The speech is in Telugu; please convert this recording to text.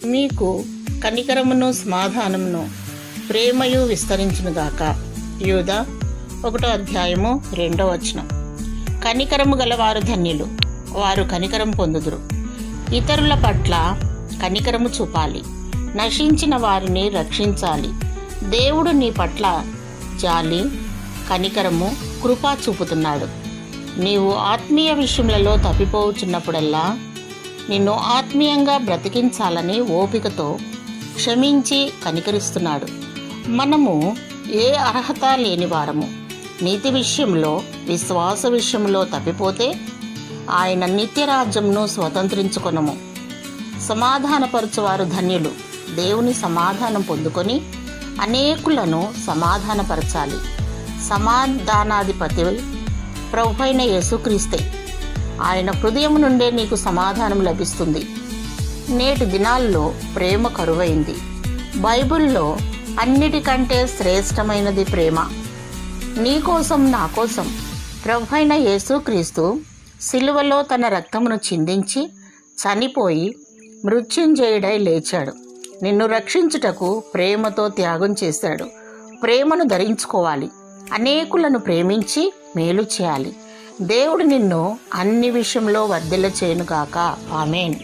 మీకు కనికరమును సమాధానమును ప్రేమయు విస్తరించునుగాక. యూదా 1వ అధ్యాయము 2వ వచనం. కనికరము గలవారు ధన్యులు, వారు కనికరం పొందుదురు. ఇతరుల పట్ల కనికరము చూపాలి, నశించిన వారిని రక్షించాలి. దేవుడు నీ పట్ల జాలి, కనికరము, కృప చూపుతున్నాడు. నీవు ఆత్మీయ విషయములలో తప్పిపోవచ్చున్నప్పుడల్లా నిన్ను ఆత్మీయంగా బ్రతికించాలని ఓపికతో క్షమించి కనికరిస్తున్నాడు. మనము ఏ అర్హత లేని వారము. నీతి విషయంలో, విశ్వాస విషయంలో తప్పిపోతే ఆయన నిత్యరాజ్యంను స్వతంత్రించుకొనము. సమాధానపరచువారు ధన్యులు, దేవుని సమాధానం పొందుకొని అనేకులను సమాధానపరచాలి. సమాధానాధిపతి ప్రభువైన యేసుక్రీస్తే. ఆయన హృదయం నుండే నీకు సమాధానం లభిస్తుంది. నేటి దినాల్లో ప్రేమ కరువైంది. బైబిల్లో అన్నిటికంటే శ్రేష్టమైనది ప్రేమ. నీకోసం, నా కోసం ప్రభువైన యేసుక్రీస్తు సిలువలో తన రక్తమును చిందించి చనిపోయి మృత్యుంజయుడై లేచాడు. నిన్ను రక్షించుటకు ప్రేమతో త్యాగం చేశాడు. ప్రేమను ధరించుకోవాలి. అనేకులను ప్రేమించి మేలు చేయాలి. దేవుడు నిన్ను అన్ని విషయంలో వర్ధిల్ల చేయునుగాక. ఆమేన్.